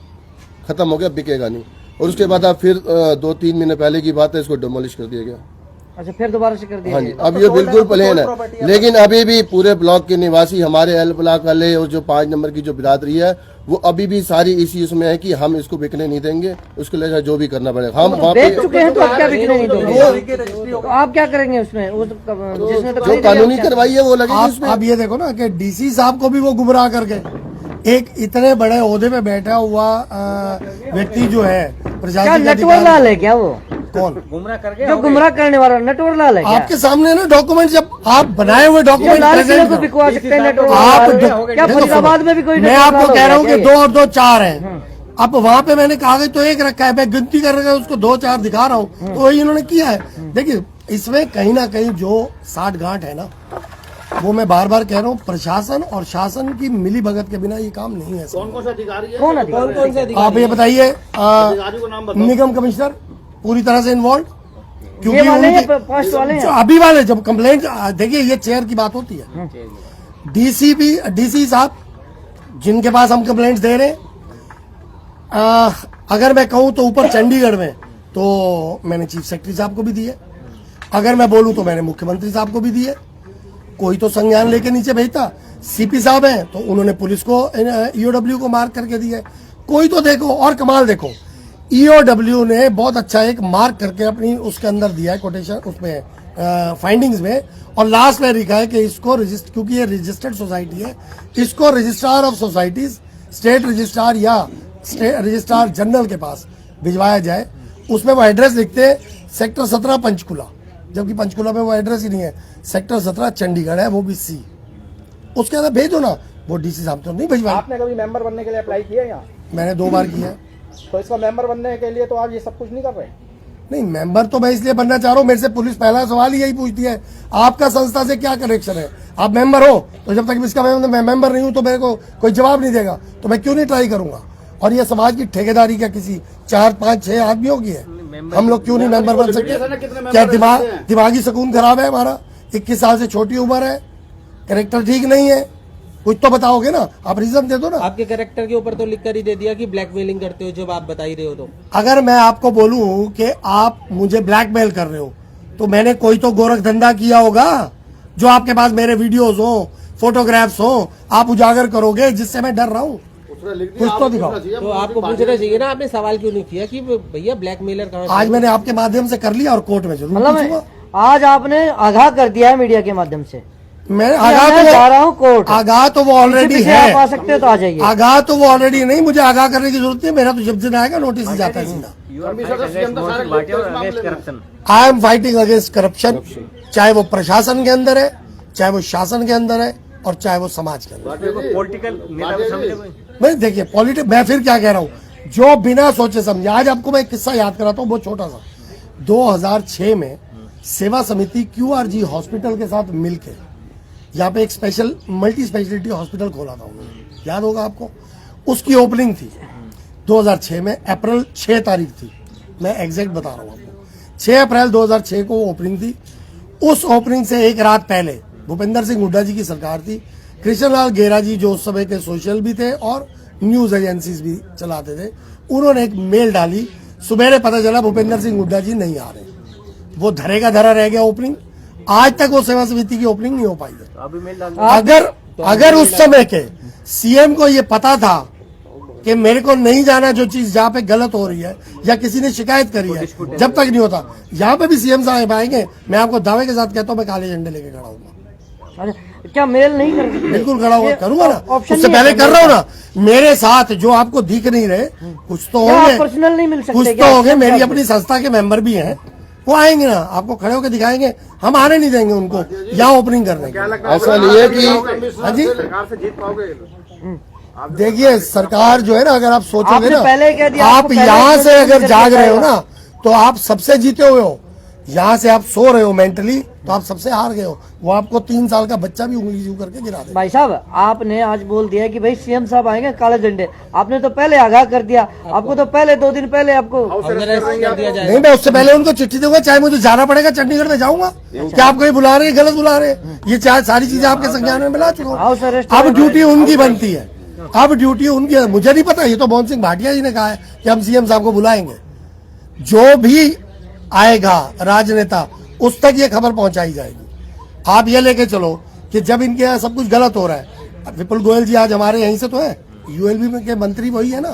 खत्म हो गया, बिकेगा नहीं। और उसके बाद अब फिर 2-3 महीने पहले की बात है, इसको डिमोलिश कर दिया गया। अच्छा, फिर दोबारा से कर दिया? हाँ जी, अब ये बिल्कुल प्लेन है, लेकिन अभी भी पूरे ब्लॉक के निवासी, हमारे एल ब्लॉक वाले और जो 5 नंबर की जो बिरादरी है, वो अभी भी सारी इसी उसमें है कि हम इसको बिकने नहीं देंगे, उसके लिए जो भी करना पड़ेगा। हम वहाँ बेच चुके हैं तो आप क्या बिकने नहीं दोगे? तो आप क्या करेंगे उसमें? वो जिसने तो जो कानूनी कार्रवाई है वो लगेगी उसमें। आप ये देखो ना कि DC साहब को भी वो गुमराह करके, एक इतने बड़े ओहदे पे बैठा हुआ व्यक्ति जो है प्रशासनिक नटवर लाल है क्या वो? कौन गुमराह करके जो गुमराह करने वाला नटवर लाल है क्या? आपके सामने ना डॉक्यूमेंट, जब आप बनाए हुए डॉक्यूमेंट लाल किले प्रेजेंट को बिकवा सकते हैं नटवर आप लाल? क्या फरीदाबाद में भी कोई मैं नटवर आपको लाल कह हो रहा हूँ गया कि क्या 2 और 2 4 हैं। अब वहाँ पे मैंने कागज तो एक रखा है, मैं गिनती कर रहा हूँ, उसको 2-4 दिखा रहा हूँ, तो वही इन्होंने किया है। देखिए, इसमें कहीं ना कहीं जो साठ गांठ है ना, वो मैं बार बार कह रहा हूँ, प्रशासन और शासन की मिली भगत के बिना ये काम नहीं है। कौन सा अधिकारी है? कौन अधिकारी? आप ये बताइए, अधिकारी को नाम बताओ। निगम कमिश्नर पूरी तरह से इन्वॉल्व, ये वाले हैं, पोस्ट वाले हैं? अभी वाले जब कंप्लेंट, देखिए ये चेयर की बात होती है, DC साहब जिनके पास हम कंप्लेंट्स दे रहे हैं, अगर मैं कहूं तो ऊपर चंडीगढ़ में तो मैंने चीफ सेक्रेटरी साहब को भी दी है, अगर मैं बोलूं तो मैंने मुख्यमंत्री साहब को भी दी है, कोई तो संज्ञान लेके नीचे भेजता। CP साहब हैं तो उन्होंने पुलिस को EOW को मार्क करके दिया है, कोई तो देखो। और कमाल देखो, EOW ने बहुत अच्छा एक मार्क करके अपनी उसके अंदर दिया है कोटेशन, उसमें फाइंडिंग्स में, और लास्ट में लिखा है कि इसको क्योंकि ये रजिस्टर्ड सोसाइटी है, इसको registrar of societies, state registrar या रजिस्ट्रार जनरल के पास भिजवाया जाए। उसमें वो एड्रेस लिखते हैं सेक्टर 17 पंचकुला, जबकि पंचकुला में वो एड्रेस ही नहीं है, सेक्टर 17 चंडीगढ़ है, वो भी C। उसके अंदर भेजो ना, वो DC साहब तो नहीं भिजवाए। आपने कभी मेंबर बनने के लिए अप्लाई किया यहाँ? मैंने 2 बार किया है। तो इसका मेंबर बनने के लिए तो आप ये सब कुछ नहीं कर रहे? नहीं, मेंबर तो मैं इसलिए बनना चाह रहा हूँ, मेरे से पुलिस पहला सवाल ही यही पूछती है, आपका संस्था से क्या कनेक्शन है? आप मेंबर हो, तो जब तक इसका मैं मेंबर नहीं हूँ तो मेरे को कोई जवाब नहीं देगा, तो मैं क्यों नहीं ट्राई करूंगा? और ये समाज की ठेकेदारी क्या किसी 4, 5, 6 आदमियों की है? हम लोग क्यों नहीं मेंबर बन सकते? क्या दिमागी सुकून खराब है हमारा? 21 साल से छोटी उम्र है, कैरेक्टर ठीक नहीं है, कुछ तो बताओगे ना, आप रीजन दे दो ना। आपके कैरेक्टर के ऊपर तो लिख कर ही दे दिया कि ब्लैकमेलिंग करते हो, जब आप बता ही रहे हो। तो अगर मैं आपको बोलूं कि आप मुझे ब्लैकमेल कर रहे हो, तो मैंने कोई तो गोरख धंधा किया होगा, जो आपके पास मेरे वीडियोस हो, फोटोग्राफ्स हो, आप उजागर करोगे, जिससे मैं डर रहा हूँ। कुछ तो दिखाओ। तो आपको पूछना चाहिए ना, आपने सवाल क्यों नहीं किया कि भैया ब्लैकमेलर कहाँ? आज मैंने आपके माध्यम से कर लिया और कोर्ट में जरूर मतलब पूछूंगा। आज आपने आगाह कर दिया है मीडिया के माध्यम से मैं मैं आगाह जा रहा हूँ कोर्ट। आगाह तो वो ऑलरेडी पीछे है। आप आ सकते हो तो आ जाइए। आगाह तो वो ऑलरेडी नहीं, मुझे आगाह करने की जरूरत नहीं, मेरा तो जब दिन आएगा नोटिस ही जाता है सीधा। I am fighting against corruption, चाहे वो प्रशासन के अंदर है, चाहे वो शासन के अंदर है, और चाहे वो समाज के अंदर। मैं देखिए पॉलिटिक्स, मैं फिर क्या कह रहा हूँ, जो बिना सोचे समझे, आज आपको मैं एक किस्सा याद कराता हूँ बहुत छोटा सा। 2006 में सेवा समिति QRG हॉस्पिटल के साथ मिलके यहाँ पे एक स्पेशल मल्टी स्पेशलिटी हॉस्पिटल खोला था उन्होंने, याद होगा आपको। उसकी ओपनिंग थी 2006 में, अप्रैल 6 तारीख थी, मैं एग्जैक्ट बता रहा हूँ आपको। 6 अप्रैल 2006 को ओपनिंग थी। उस ओपनिंग से एक रात पहले भूपेंद्र सिंह हुड्डा जी की सरकार थी। कृष्णलाल गेरा जी जो उस समय के सोशल भी थे और न्यूज एजेंसीज भी चलाते थे, उन्होंने एक मेल डाली। सुबह पता चला भूपेंद्र सिंह हुड्डा जी नहीं आ रहे, वो धरे का धरा रह गया ओपनिंग। आज तक वो सेवा समिति की ओपनिंग नहीं हो पाई है। अगर उस समय के सीएम को ये पता था कि मेरे को नहीं जाना, जो चीज जहाँ पे गलत हो रही है या किसी ने शिकायत करी है, जब तक नहीं होता, यहाँ पे भी सीएम साहब आएंगे, मैं आपको दावे के साथ कहता हूँ मैं काले झंडे लेके खड़ा हूँ। अरे क्या मेल नहीं कर, बिल्कुल खड़ा हुआ करूंगा ना, ऑप्शन उससे नहीं पहले है। कर रहा हूँ ना। मेरे साथ जो आपको दिख नहीं रहे, कुछ तो क्या आप होंगे, पर्सनल नहीं मिल सकते कुछ क्या? तो होंगे, मेरी अपनी संस्था के मेंबर भी हैं, वो आएंगे ना, आपको खड़े होकर दिखाएंगे। हम आने नहीं देंगे उनको यहाँ ओपनिंग करने की। ऐसा नहीं है कि हाँ जी, सरकार से जीत पाओगे? देखिए सरकार जो है ना, अगर आप सोचोगे आपने ना, पहले कह दिया, आप आपको पहले यहाँ से ही अगर जाग रहे हो जाएगा। ना, तो आप सबसे जीते हुए हो। यहाँ से आप सो रहे हो मेंटली, तो आप सबसे हार गए हो। वो आपको 3 साल का बच्चा भी उंगली यूं करके गिरा दे। भाई साहब आपने आज बोल दिया कि भाई सीएम साहब आएंगे काले झंडे, आपने तो पहले आगाह कर दिया, आपको तो पहले 2 दिन पहले आपको अंदर अरेस्ट कर दिया जाए। नहीं, मैं उससे पहले उनको चिट्ठी दूंगा, चाहे मुझे जाना पड़ेगा चंडीगढ़ में जाऊंगा। क्या आप कहीं बुला रहे हैं, गलत बुला रहे हैं? ये चाहे सारी चीजें आपके संज्ञान में मिला चुका हाउस हूँ। अरेस्ट अब ड्यूटी उनकी बनती है, अब ड्यूटी उनकी है। मुझे नहीं पता, ये तो मोहन सिंह भाटिया जी ने कहा है कि हम सीएम साहब को बुलाएंगे। जो भी आएगा राजनेता, उस तक ये खबर पहुंचाई जाएगी। आप ये लेके चलो कि जब इनके यहाँ सब कुछ गलत हो रहा है, विपुल गोयल जी आज हमारे यहीं से तो है, यूएलबी में के मंत्री वही है ना,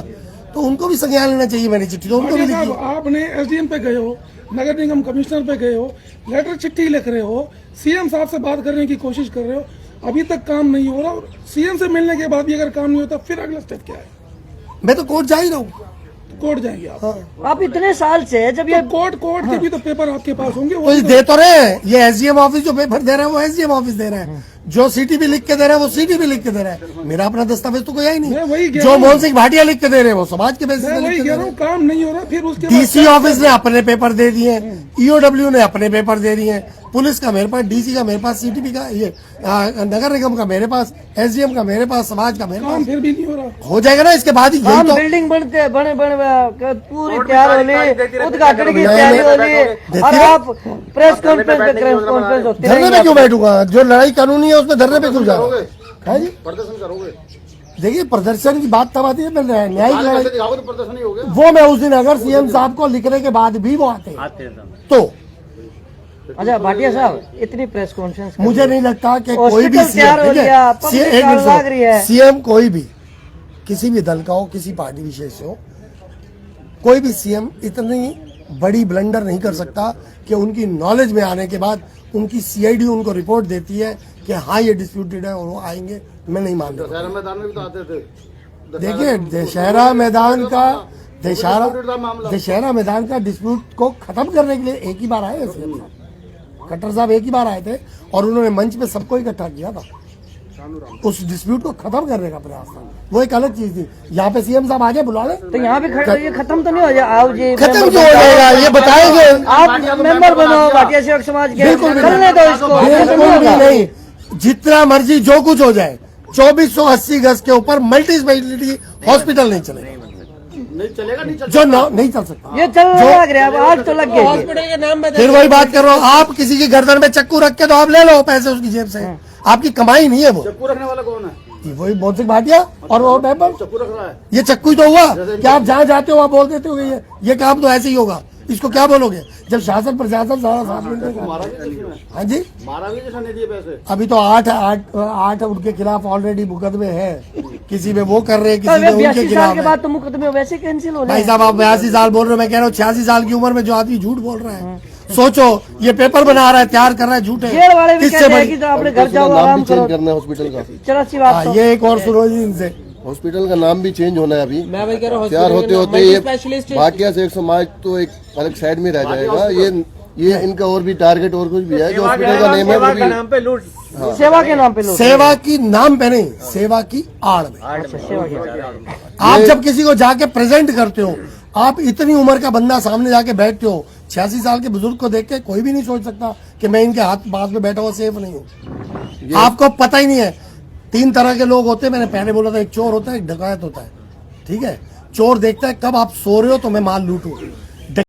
तो उनको भी संज्ञान लेना चाहिए। मैंने चिट्ठी तो उनको भी लिखी है। आपने एसडीएम पे गए हो, नगर निगम कमिश्नर पे गए हो, लेटर चिट्ठी लिख रहे हो, सीएम साहब से बात करने की कोशिश कर रहे हो, अभी तक काम नहीं हो रहा, और सीएम से मिलने के बाद भी अगर काम नहीं होता फिर अगला स्टेप क्या है? मैं तो कोर्ट जा ही रहा हूँ। कोर्ट जाएंगे आप? आप इतने साल से जब ये तो कोर्ट के भी तो पेपर आपके पास होंगे, वो तो ये भी दे तो रहे हैं, ये एसडीएम ऑफिस जो पेपर दे रहा है वो एसडीएम ऑफिस दे रहा है, जो सीटी भी लिख के दे रहा है वो सीटी भी लिख के दे रहा है। मेरा अपना दस्तावेज तो कोई है ही मैं वही नहीं। कह जो रहा हूँ। मोहन सिंह भाटिया लिख के दे रहे हैं वो समाज के बेसिस मैं पे लिख वही के दे कह रहे रहा हैं। हूँ, काम नहीं हो रहा, फिर उसके बाद डीसी ऑफिस ने अपने पेपर दे दिए, ईओडब्ल्यू ने अपने पेपर दे दिए, पुलिस का मेरे पास, डीसी का मेरे पास, सीटीपी का, ये नगर निगम का मेरे पास, एसडीएम का मेरे पास, समाज का मेरे काम पास। फिर भी नहीं हो रहा। हो जाएगा ना इसके बाद ही। यही हम तो बिल्डिंग बनते बने पूरी तैयार हो ली, उद्घाटन की नहीं, तैयारी नहीं, हो ली, और आप प्रेस कॉन्फ्रेंस होते धरने पे क्यों बैठूंगा? जो लड़ाई कानूनी है उसमें धरने पे क्यों जा रहा हूं? है जी, प्रदर्शन करोगे? देखिए प्रदर्शन की बात तब आती है, मिल रहा है न्यायिक लड़ाई, दिखाओगे तो प्रदर्शन ही हो गया। वो मैं उस दिन अगर सीएम साहब को लिखने के बाद भी वो आते तो अच्छा भाटिया साहब इतनी प्रेस कॉन्फ्रेंस मुझे नहीं लगता कि कोई भी हॉस्पिटल तैयार हो गया, पब्लिक लाग रही है। सीएम कोई भी किसी भी दल का हो, किसी पार्टी विशेष से हो, कोई भी सीएम इतनी बड़ी ब्लंडर नहीं कर सकता कि उनकी नॉलेज में आने के बाद उनकी सीआईडी उनको रिपोर्ट देती है कि हाँ ये डिस्प्यूटेड है और वो आएंगे। मैं नहीं मान रहा। दशहरा मैदान में भी तो आते थे। देखिए दशहरा मैदान का दशहरा मैदान का डिस्प्यूट को खत्म करने के लिए एक ही बार आए हैं सीएम साहब। खट्टर साहब एक ही बार आए थे और उन्होंने मंच पे सबको इकट्ठा किया था, उस डिस्प्यूट को खत्म करने का प्रयास था। वो एक अलग चीज थी। यहाँ पे सीएम साहब आगे बुला ले, तो यहाँ भी ये खत्म तो नहीं हो जाए? आओ जी खत्म क्यों हो जाएगा ये बताएंगे। आप मेंबर बनो भाटिया सेवक समाज के, बिल्कुल करने दो इसको। बिल्कुल भी नहीं, जितना मर्जी जो कुछ हो जाए, 2480 गज के ऊपर मल्टी स्पेशलिटी हॉस्पिटल नहीं चलेगा। नहीं चलेगा, नहीं चलेगा। जो नहीं चल सकता, ये चल लग रहा है, आज तो लग गया। हॉस्पिटल का नाम बता। फिर वही बात कर रहा हूँ। आप किसी की गर्दन में चक्कू रख के तो आप ले लो पैसे उसकी जेब से, आपकी कमाई नहीं है वो। चक्कू रखने वाला कौन है? वही मोहन सिंह भाटिया और वो मेंबर। चक्कू रख रहा है। ये चक्कू ही तो हुआ कि आप जहाँ जाते हो वहाँ बोल देते हो ये काम तो ऐसे ही होगा। इसको क्या बोलोगे जब शासन प्रशासन सारा साथ मिलते मारा भी किसी ने? हाँ जी, मारा भी जैसा नहीं दिए पैसे। अभी तो आठ उनके खिलाफ ऑलरेडी मुकदमे है, किसी में वो कर रहे हैं, किसी में उनके 82 साल खिलाफ के है। बाद तो मुकदमे वैसे कैंसिल हो भाई रहे साहब आप 82 साल बोल रहे हो, मैं कह रहा हूँ 86 साल की उम्र में जो आदमी झूठ बोल रहा है सोचो ये पेपर बना रहा है, तैयार कर रहा है झूठे, जेल वाले भी किससे कहते हैं बड़ी? कि तो अपने घर उसका जाओ नाम आराम भी चेंज करो। करना है हॉस्पिटल का। 84 बात तो। ये एक और सुनो जी इनसे, हॉस्पिटल का नाम भी चेंज होना है अभी। मैं वही कह रहा हूँ, तैयार होते होते मल्टी ये स्पेशलिस्ट भाग्य से एक समाज तो एक अलग साइड में रह जाएगा। ये इनका और भी टारगेट और कुछ भी है जो हॉस्पिटल का नेम है वो भी सेवा के नाम पे लोग। सेवा की नाम पे नहीं, सेवा की आड़ में। अच्छा, सेवा के। आप जब किसी को जाके प्रेजेंट करते हो, आप इतनी उम्र का बंदा सामने जाके बैठते हो, 86 साल के बुजुर्ग को देख के कोई भी नहीं सोच सकता कि मैं इनके हाथ पास में बैठा हुआ सेफ नहीं हूँ। आपको पता ही नहीं है 3 तरह के लोग होते हैं। मैंने पहले बोला था, एक चोर होता है, एक डकैत होता है। ठीक है, चोर देखता है कब आप सो रहे हो तो मैं माल लूटूं,